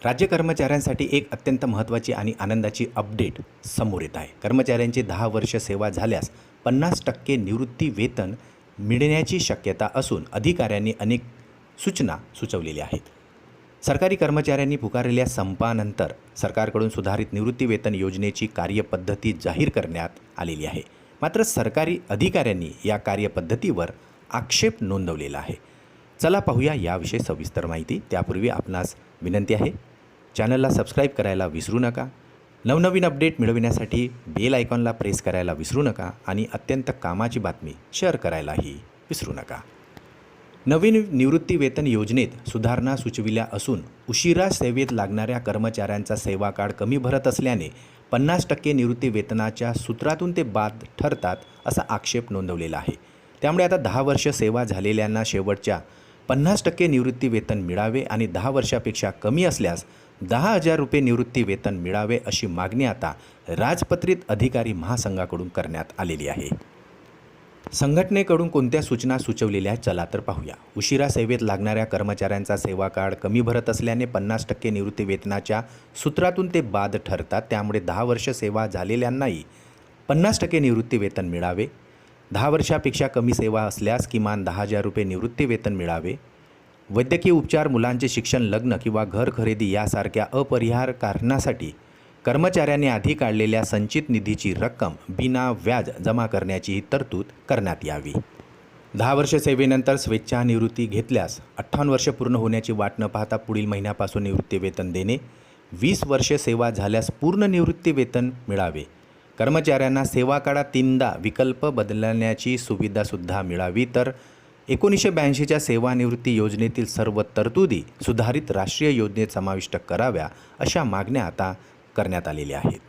राज्य कर्मचाऱ्यांसाठी एक अत्यंत महत्त्वाची आणि आनंदाची अपडेट समोर येत आहे। कर्मचाऱ्यांची 10 वर्ष सेवा झाल्यास 50% निवृत्ती वेतन मिळण्याची शक्यता असून अधिकाऱ्यांनी अनेक सूचना सुचवलेल्या आहेत। सरकारी कर्मचाऱ्यांनी पुकारलेल्या संपानंतर सरकारकडून सुधारित निवृत्ती वेतन योजनेची कार्यपद्धती जाहीर करण्यात आलेली आहे। मात्र सरकारी अधिकाऱ्यांनी या कार्यपद्धतीवर आक्षेप नोंदवलेला आहे। चला पाहूया याविषयी सविस्तर माहिती। त्यापूर्वी आपणास विनंती आहे, चॅनलला सबस्क्राईब करायला विसरू नका। नवनवीन अपडेट मिळविण्यासाठी बेल आयकॉनला प्रेस करायला विसरू नका आणि अत्यंत कामाची बातमी शेअर करायलाही विसरू नका। नवीन निवृत्ती वेतन योजनेत सुधारणा सुचविल्या असून उशिरा सेवेत लागणाऱ्या कर्मचाऱ्यांचा सेवा काळ कमी भरत असल्याने 50% निवृत्ती वेतनाच्या सूत्रातून ते बाद ठरतात असा आक्षेप नोंदवलेला आहे। त्यामुळे आता 10 वर्ष सेवा झालेल्यांना शेवटच्या 50% निवृत्ती वेतन मिळावे आणि 10 वर्षापेक्षा कमी असल्यास 10,000 रुपये निवृत्ती वेतन मिळावे अशी मागणी आता राजपत्रित अधिकारी महासंघाकडून करण्यात आलेली आहे। संघटनेकडून कोणत्या सूचना सुचवलेल्या आहेत चला तर पाहूया। उशिरा सेवेत लागणाऱ्या कर्मचाऱ्यांचा सेवा काळ कमी भरत असल्याने 50% निवृत्ती वेतनाच्या सूत्रातून ते बाद ठरतात। त्यामुळे 10 वर्ष सेवा झालेल्यांनाही 50% निवृत्ती वेतन मिळावे। 10 वर्षापेक्षा कमी सेवा असल्यास किमान 10,000 रुपये निवृत्ती वेतन मिळावे। वैद्यकीय उपचार, मुलांचे शिक्षण, लग्न किंवा घर खरेदी यासारख्या अपरिहार्य कारणासाठी कर्मचाऱ्यांनी आधी काढलेल्या संचित निधीची रक्कम बिना व्याज जमा करण्याचीही तरतूद करण्यात यावी। 10 वर्ष सेवेनंतर स्वेच्छानिवृत्ती घेतल्यास 58 वर्ष पूर्ण होण्याची वाट न पाहता पुढील महिन्यापासून निवृत्ती वेतन देणे। 20 वर्ष सेवा झाल्यास पूर्ण निवृत्ती वेतन मिळावे। कर्मचाऱ्यांना सेवा काळात 3दा विकल्प बदलण्याची सुविधासुद्धा मिळावी। तर 1982च्या सेवानिवृत्ती योजनेतील सर्व तरतुदी सुधारित राष्ट्रीय योजनेत समाविष्ट कराव्या अशा मागण्या आता करण्यात आलेल्या आहेत।